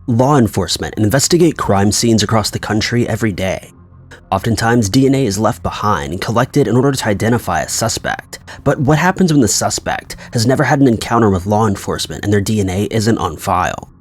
Law enforcement investigate crime scenes across the country every day. Oftentimes, DNA is left behind and collected in order to identify a suspect. But what happens when the suspect has never had an encounter with law enforcement and their DNA isn't on file?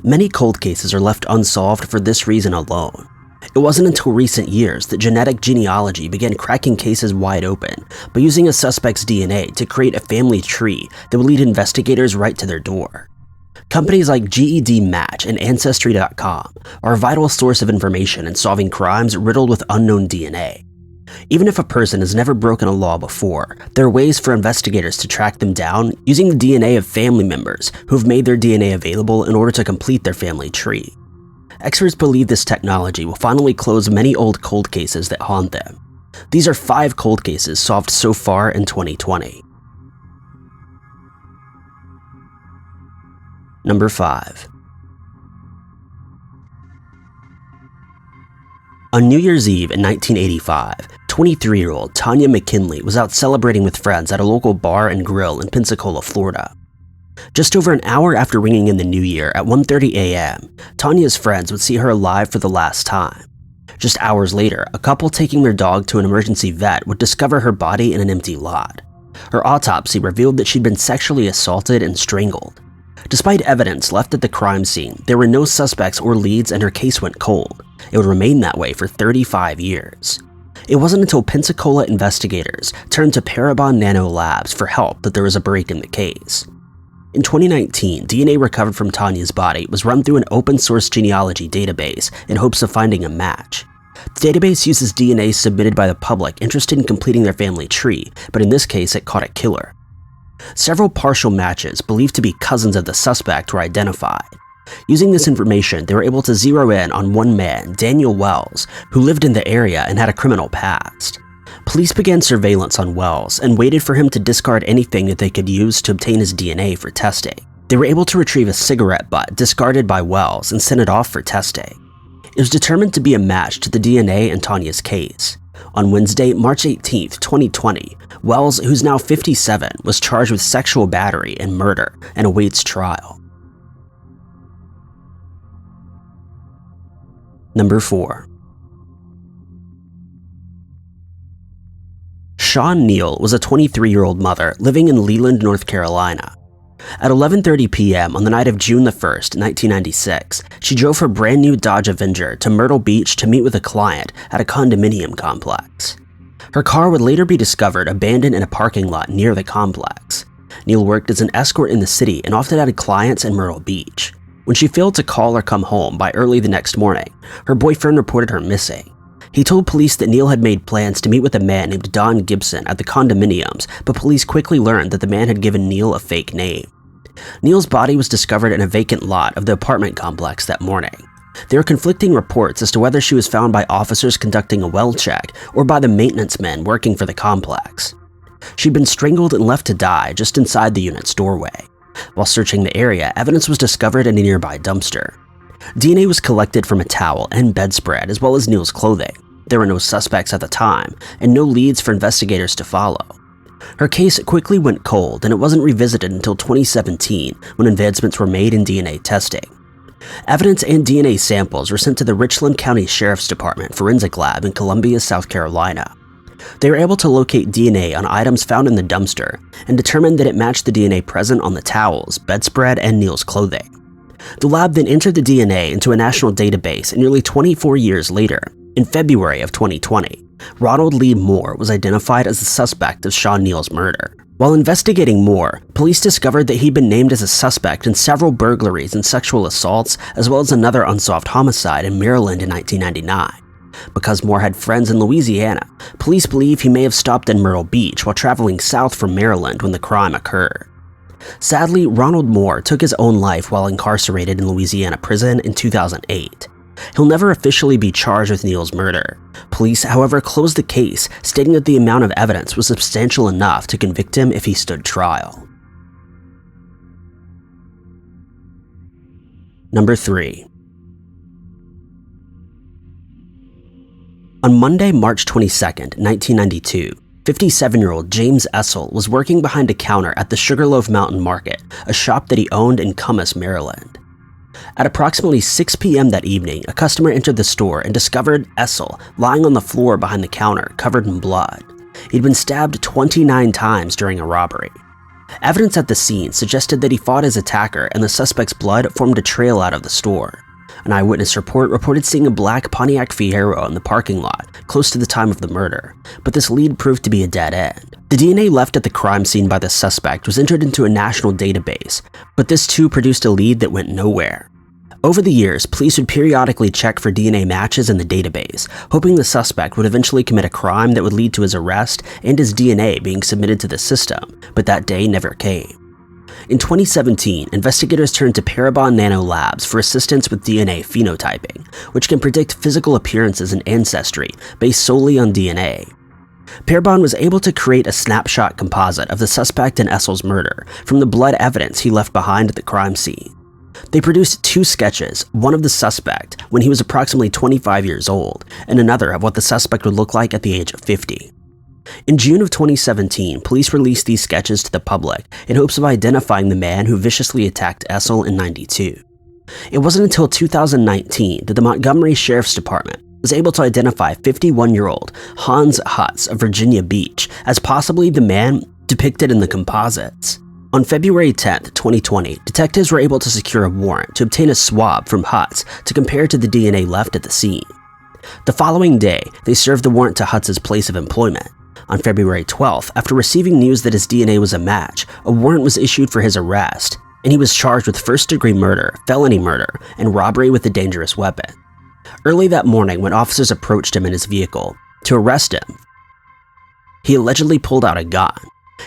Many cold cases are left unsolved for this reason alone. It wasn't until recent years that genetic genealogy began cracking cases wide open by using a suspect's DNA to create a family tree that would lead investigators right to their door. Companies like GED Match and Ancestry.com are a vital source of information in solving crimes riddled with unknown DNA. Even if a person has never broken a law before, there are ways for investigators to track them down using the DNA of family members who have made their DNA available in order to complete their family tree. Experts believe this technology will finally close many old cold cases that haunt them. These are 5 cold cases solved so far in 2020. Number 5. On New Year's Eve in 1985, 23-year-old Tanya McKinley was out celebrating with friends at a local bar and grill in Pensacola, Florida. Just over an hour after ringing in the new year at 1:30 a.m., Tanya's friends would see her alive for the last time. Just hours later, a couple taking their dog to an emergency vet would discover her body in an empty lot. Her autopsy revealed that she'd been sexually assaulted and strangled. Despite evidence left at the crime scene, there were no suspects or leads and her case went cold. It would remain that way for 35 years. It wasn't until Pensacola investigators turned to Parabon Nano Labs for help that there was a break in the case. In 2019, DNA recovered from Tanya's body was run through an open-source genealogy database in hopes of finding a match. The database uses DNA submitted by the public interested in completing their family tree, but in this case it caught a killer. Several partial matches believed to be cousins of the suspect were identified. Using this information, they were able to zero in on one man, Daniel Wells, who lived in the area and had a criminal past. Police began surveillance on Wells and waited for him to discard anything that they could use to obtain his DNA for testing. They were able to retrieve a cigarette butt discarded by Wells and sent it off for testing. It was determined to be a match to the DNA in Tanya's case. On Wednesday, March 18, 2020, Wells, who's now 57, was charged with sexual battery and murder and awaits trial. Number 4. Shawn Neal was a 23-year-old mother living in Leland, North Carolina. At 11:30 p.m. on the night of June 1st, 1996, she drove her brand new Dodge Avenger to Myrtle Beach to meet with a client at a condominium complex. Her car would later be discovered abandoned in a parking lot near the complex. Neal worked as an escort in the city and often had clients in Myrtle Beach. When she failed to call or come home by early the next morning, her boyfriend reported her missing. He told police that Neal had made plans to meet with a man named Don Gibson at the condominiums, but police quickly learned that the man had given Neal a fake name. Neal's body was discovered in a vacant lot of the apartment complex that morning. There are conflicting reports as to whether she was found by officers conducting a well check or by the maintenance men working for the complex. She'd been strangled and left to die just inside the unit's doorway. While searching the area, evidence was discovered in a nearby dumpster. DNA was collected from a towel and bedspread as well as Neal's clothing. There were no suspects at the time and no leads for investigators to follow. Her case quickly went cold and it wasn't revisited until 2017 when advancements were made in DNA testing. Evidence and DNA samples were sent to the Richland County Sheriff's Department Forensic Lab in Columbia, South Carolina. They were able to locate DNA on items found in the dumpster and determined that it matched the DNA present on the towels, bedspread, and Neal's clothing. The lab then entered the DNA into a national database, and nearly 24 years later, in February of 2020, Ronald Lee Moore was identified as the suspect of Shawn Neal's murder. While investigating Moore, police discovered that he'd been named as a suspect in several burglaries and sexual assaults, as well as another unsolved homicide in Maryland in 1999. Because Moore had friends in Louisiana, police believe he may have stopped in Myrtle Beach while traveling south from Maryland when the crime occurred. Sadly, Ronald Moore took his own life while incarcerated in Louisiana prison in 2008. He'll never officially be charged with Neal's murder. Police, however, closed the case, stating that the amount of evidence was substantial enough to convict him if he stood trial. Number 3. On Monday, March 22nd, 1992, 57-year-old James Essel was working behind a counter at the Sugarloaf Mountain Market, a shop that he owned in Cummins, Maryland. At approximately 6 p.m. that evening, a customer entered the store and discovered Essel lying on the floor behind the counter, covered in blood. He'd been stabbed 29 times during a robbery. Evidence at the scene suggested that he fought his attacker and the suspect's blood formed a trail out of the store. An eyewitness report reported seeing a black Pontiac Fiero in the parking lot close to the time of the murder, but this lead proved to be a dead end. The DNA left at the crime scene by the suspect was entered into a national database, but this too produced a lead that went nowhere. Over the years, police would periodically check for DNA matches in the database, hoping the suspect would eventually commit a crime that would lead to his arrest and his DNA being submitted to the system, but that day never came. In 2017, investigators turned to Parabon Nano Labs for assistance with DNA phenotyping, which can predict physical appearances and ancestry based solely on DNA. Parabon was able to create a snapshot composite of the suspect in Essel's murder from the blood evidence he left behind at the crime scene. They produced 2 sketches, one of the suspect when he was approximately 25 years old, and another of what the suspect would look like at the age of 50. In June of 2017, police released these sketches to the public in hopes of identifying the man who viciously attacked Essel in '92. It wasn't until 2019 that the Montgomery Sheriff's Department was able to identify 51-year-old Hans Hutz of Virginia Beach as possibly the man depicted in the composites. On February 10, 2020, detectives were able to secure a warrant to obtain a swab from Hutz to compare to the DNA left at the scene. The following day, they served the warrant to Hutz's place of employment. On February 12th, after receiving news that his DNA was a match, a warrant was issued for his arrest, and he was charged with first-degree murder, felony murder, and robbery with a dangerous weapon. Early that morning, when officers approached him in his vehicle to arrest him, he allegedly pulled out a gun.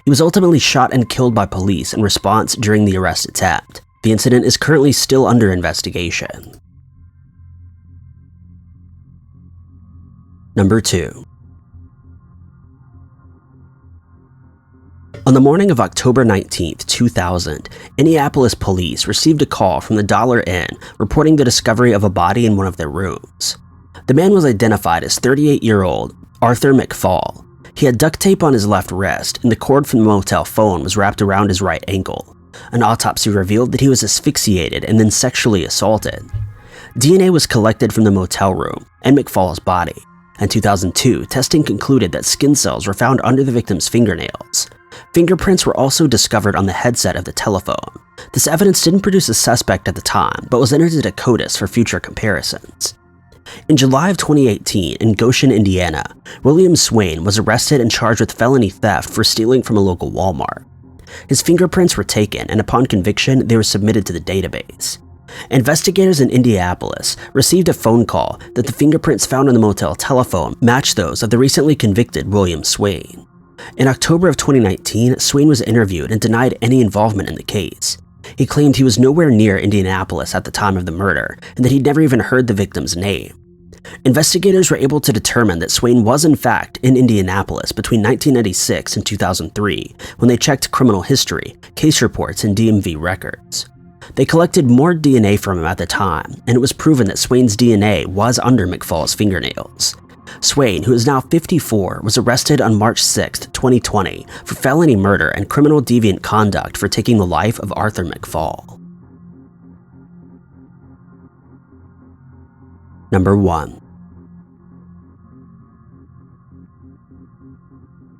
He was ultimately shot and killed by police in response during the arrest attempt. The incident is currently still under investigation. Number 2. On the morning of October 19, 2000, Indianapolis police received a call from the Dollar Inn reporting the discovery of a body in one of their rooms. The man was identified as 38-year-old Arthur McFaul. He had duct tape on his left wrist, and the cord from the motel phone was wrapped around his right ankle. An autopsy revealed that he was asphyxiated and then sexually assaulted. DNA was collected from the motel room and McFaul's body. In 2002, testing concluded that skin cells were found under the victim's fingernails. Fingerprints were also discovered on the headset of the telephone. This evidence didn't produce a suspect at the time, but was entered into CODIS for future comparisons. In July of 2018, in Goshen, Indiana, William Swain was arrested and charged with felony theft for stealing from a local Walmart. His fingerprints were taken, and upon conviction, they were submitted to the database. Investigators in Indianapolis received a phone call that the fingerprints found on the motel telephone matched those of the recently convicted William Swain. In October of 2019, Swain was interviewed and denied any involvement in the case. He claimed he was nowhere near Indianapolis at the time of the murder and that he'd never even heard the victim's name. Investigators were able to determine that Swain was in fact in Indianapolis between 1996 and 2003 when they checked criminal history, case reports, and DMV records. They collected more DNA from him at the time, and it was proven that Swain's DNA was under McFaul's fingernails. Swain, who is now 54, was arrested on March 6, 2020 for felony murder and criminal deviant conduct for taking the life of Arthur McFaul. Number 1.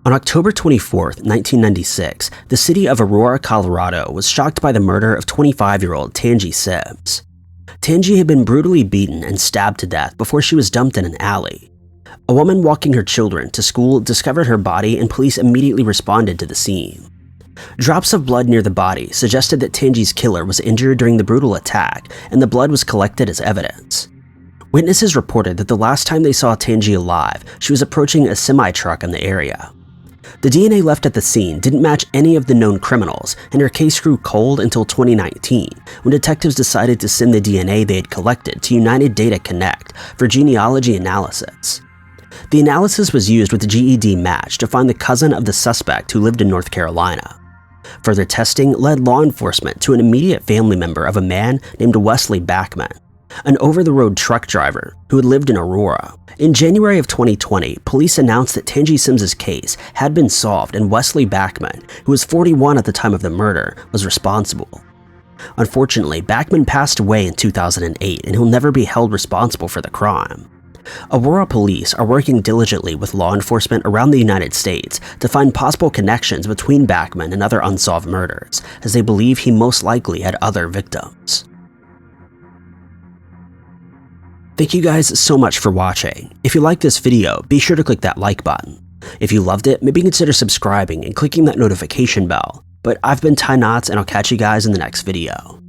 On October 24, 1996, the city of Aurora, Colorado was shocked by the murder of 25-year-old Tangie Sims. Tangie had been brutally beaten and stabbed to death before she was dumped in an alley. A woman walking her children to school discovered her body and police immediately responded to the scene. Drops of blood near the body suggested that Tangie's killer was injured during the brutal attack, and the blood was collected as evidence. Witnesses reported that the last time they saw Tangie alive, she was approaching a semi-truck in the area. The DNA left at the scene didn't match any of the known criminals, and her case grew cold until 2019, when detectives decided to send the DNA they had collected to United Data Connect for genealogy analysis. The analysis was used with the GED match to find the cousin of the suspect who lived in North Carolina. Further testing led law enforcement to an immediate family member of a man named Wesley Backman, an over-the-road truck driver who had lived in Aurora. In January of 2020, police announced that Tangie Sims' case had been solved and Wesley Backman, who was 41 at the time of the murder, was responsible. Unfortunately, Bachman passed away in 2008 and he'll never be held responsible for the crime. Aurora police are working diligently with law enforcement around the United States to find possible connections between Bachman and other unsolved murders, as they believe he most likely had other victims. Thank you guys so much for watching. If you liked this video, be sure to click that like button. If you loved it, maybe consider subscribing and clicking that notification bell. But I've been Ty Knotts, and I'll catch you guys in the next video.